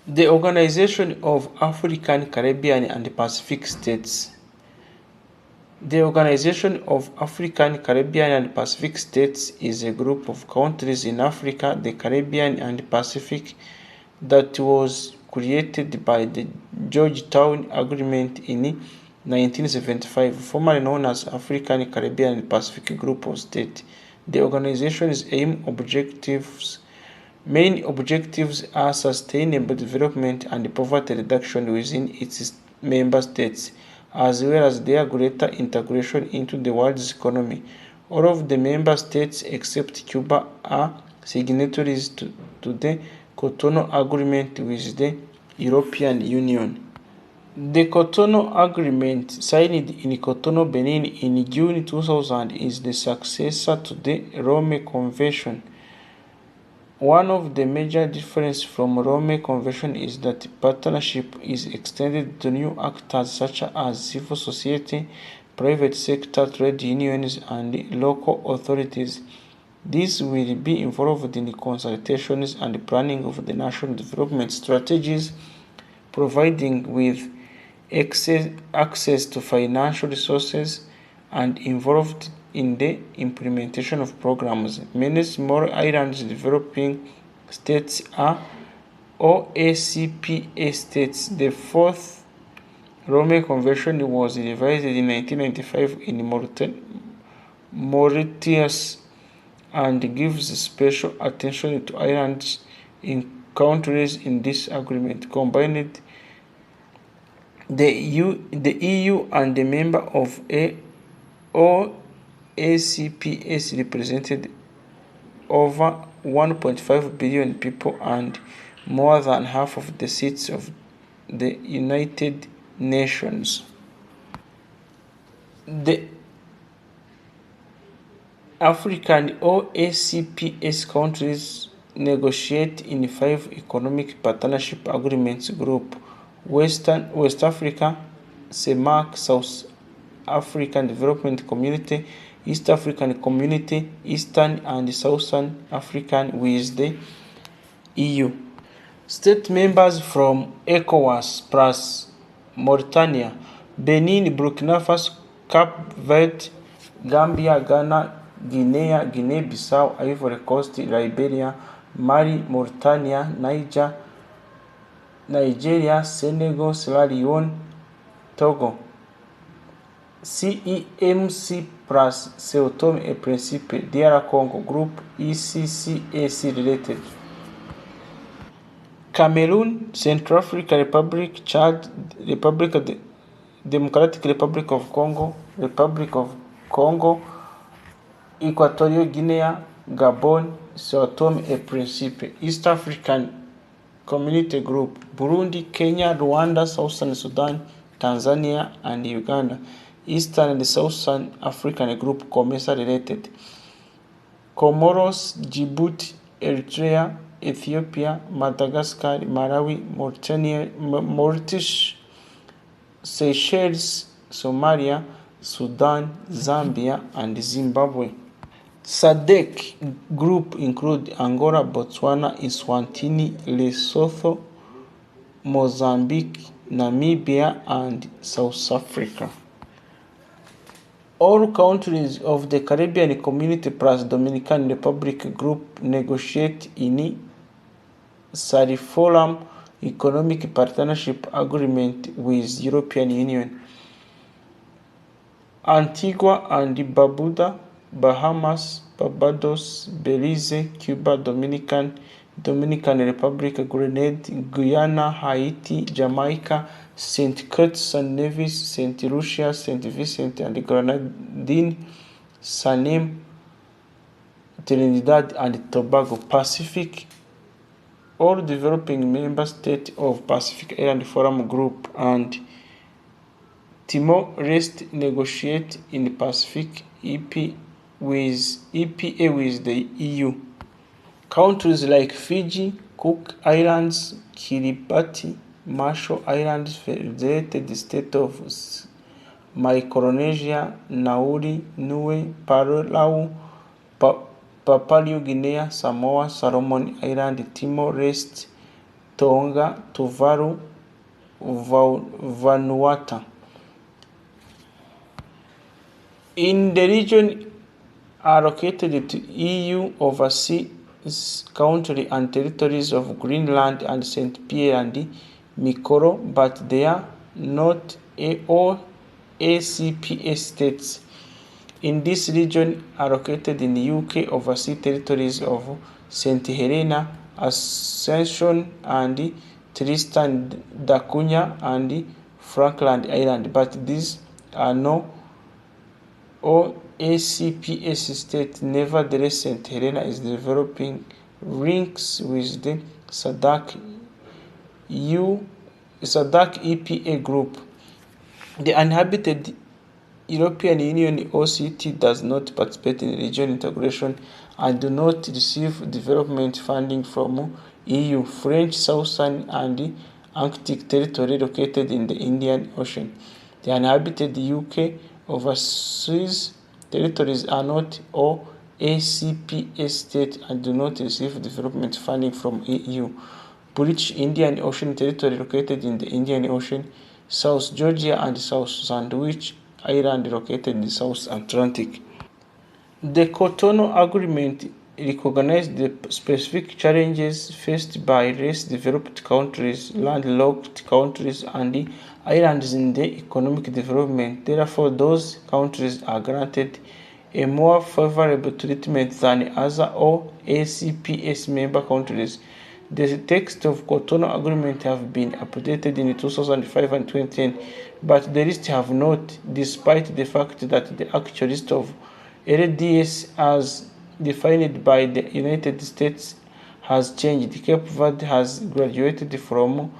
The Organization of African, Caribbean, and Pacific States. The Organization of African, Caribbean, and Pacific States is a group of countries in Africa, the Caribbean, and Pacific that was created by the Georgetown Agreement in 1975, formerly known as African, Caribbean, and Pacific Group of States. The organization's main objectives are sustainable development and poverty reduction within its member states, as well as their greater integration into the world's economy. All of the member states except Cuba are signatories to the Cotonou Agreement with the European Union. The Cotonou Agreement, signed in Cotonou, Benin in June 2000, is the successor to the Rome Convention. One of the major differences from Rome Convention is that the partnership is extended to new actors such as civil society, private sector, trade unions, and local authorities. This will be involved in the consultations and planning of the national development strategies, providing with access to financial resources, and involved in the implementation of programs. Many small islands developing states are OACP states. The fourth Rome Convention was revised in 1995 in Mauritius and gives special attention to islands in countries in this agreement. Combined, the EU and the member of OACPS represented over 1.5 billion people and more than half of the seats of the United Nations. The African OACPS countries negotiate in 5 economic partnership agreements group: West Africa, CEMAC, South African Development Community, East African Community, Eastern and Southern African with the EU. State members from ECOWAS plus Mauritania, Benin, Burkina Faso, Cape Verde, Gambia, Ghana, Guinea-Bissau, Ivory Coast, Liberia, Mali, Mauritania, Nigeria, Senegal, Sierra Leone, Togo. CEMC plus Sao Tome et Principe, DR Congo Group, ECCAC related. Cameroon, Central African Republic, Chad, Democratic Republic of Congo, Equatorial Guinea, Gabon, Sao Tome et Principe. East African Community Group, Burundi, Kenya, Rwanda, Southern Sudan, Tanzania, and Uganda. Eastern and Southern African Group, COMESA related. Comoros, Djibouti, Eritrea, Ethiopia, Madagascar, Malawi, Mauritius, Seychelles, Somalia, Sudan, Zambia, and Zimbabwe. SADC group include Angola, Botswana, Eswatini, Lesotho, Mozambique, Namibia, and South Africa. All countries of the Caribbean Community plus Dominican Republic Group negotiate in Sariforum Economic Partnership Agreement with European Union. Antigua and Barbuda, Bahamas, Barbados, Belize, Cuba, Dominican Republic, Grenada, Guyana, Haiti, Jamaica, St. Kitts and Nevis, St. Lucia, St. Vincent and Grenadine, Suriname, Trinidad and Tobago. Pacific, all developing member states of Pacific Island Forum Group and Timor-Leste negotiate in Pacific EPA with the EU. Countries like Fiji, Cook Islands, Kiribati, Marshall Islands, Federated State of Micronesia, Nauru, Niue, Palau, Papua New Guinea, Samoa, Solomon Island, Timor-Leste, Tonga, Tuvalu, Vanuatu. In the region are located to EU overseas countries and territories of Greenland and St. Pierre and Miquelon, but they are not all ACP-EC states. In this region are located in the UK overseas territories of St. Helena, Ascension and Tristan da Cunha and Falkland Island, but these are no OACPS state. Nevertheless, St. Helena is developing links with the SADC-EPA group. The uninhabited European Union OCT does not participate in regional integration and do not receive development funding from EU. French Southern and Arctic territory located in the Indian Ocean. The uninhabited UK overseas territories are not all ACP states and do not receive development funding from EU. British Indian Ocean territory located in the Indian Ocean, South Georgia and South Sandwich Island located in the South Atlantic. The Cotonou Agreement recognized the specific challenges faced by less developed countries, landlocked countries, and islands in the economic development. Therefore, those countries are granted a more favorable treatment than other OACPS member countries. The text of Cotonou Agreement have been updated in 2005 and 2010, but the list have not, despite the fact that the actual list of LDS as defined by the United States has changed. Cape Verde has graduated from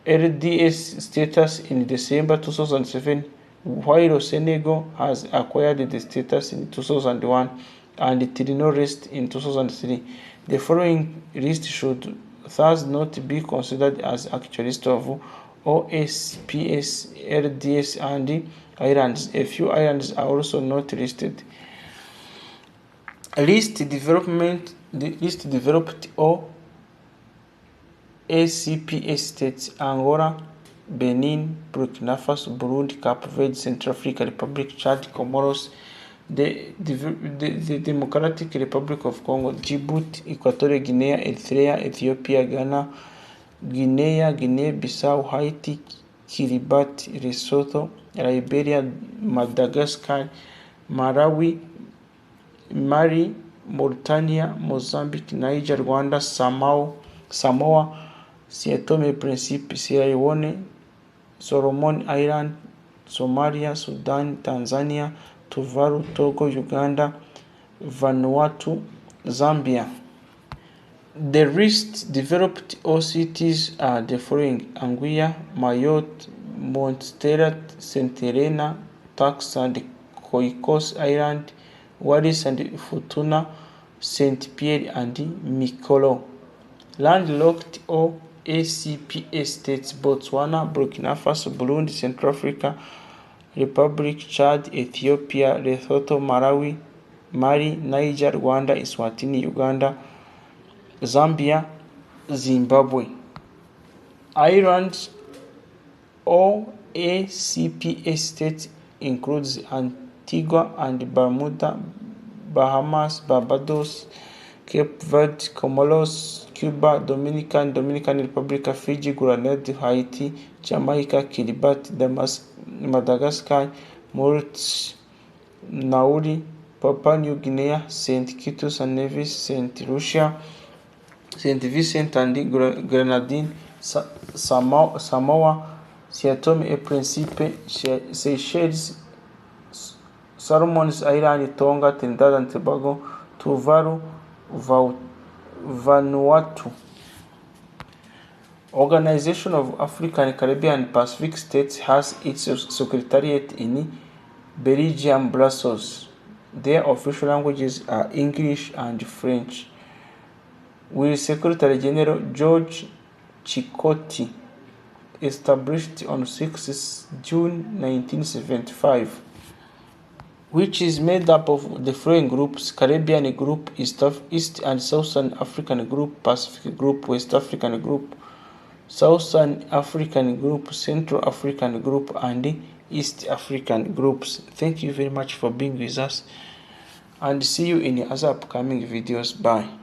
LDS status in December 2007, while Senegal has acquired the status in 2001 and Timor-Leste in 2003. The following list should thus not be considered as actual list of OACPS, LDS, and islands. A few islands are also not listed. List developed OACPS states: Angola, Benin, Burkina Faso, Burundi, Cape Verde, Central African Republic, Chad, Comoros, the Democratic Republic of Congo, Djibouti, Equatorial Guinea, Eritrea, Ethiopia, Ghana, Guinea-Bissau, Haiti, Kiribati, Lesotho, Liberia, Madagascar, Malawi, Mali, Mauritania, Mozambique, Niger, Rwanda, Samoa, São Tomé e Príncipe, Sierra Leone, Solomon Island, Somalia, Sudan, Tanzania, Tuvalu, Togo, Uganda, Vanuatu, Zambia. The least developed OCTs are the following: Anguilla, Mayotte, Montserrat, St. Helena, Turks and Caicos Island, Wallis and Futuna, St. Pierre and Miquelon. Landlocked or ACP states: Botswana, Burkina Faso, Burundi, Central Africa Republic, Chad, Ethiopia, Lesotho, Malawi, Mali, Niger, Rwanda, Eswatini, Uganda, Zambia, Zimbabwe. Islands or ACP states includes Antigua and Bermuda, Bahamas, Barbados, Cape Verde, Comoros, Cuba, Dominican Republic, Fiji, Grenada, Haiti, Jamaica, Kiribati, Madagascar, Mauritius, Nauru, Papua New Guinea, St. Kitts and Nevis, St. Lucia, St. Vincent and Grenadines, Samoa, São Tomé e Príncipe, Seychelles, Solomon's Island, Tonga, Trinidad and Tobago, Tuvalu, Vanuatu. Organization of African, Caribbean and Pacific States has its secretariat in Belgium, Brussels. Their official languages are English and French. With Secretary General George Chikoti, established on 6 June 1975. which is made up of the following groups: Caribbean Group, East and Southern African Group, Pacific Group, West African Group, Southern African Group, Central African Group, and East African Groups. Thank you very much for being with us, and see you in other upcoming videos. Bye.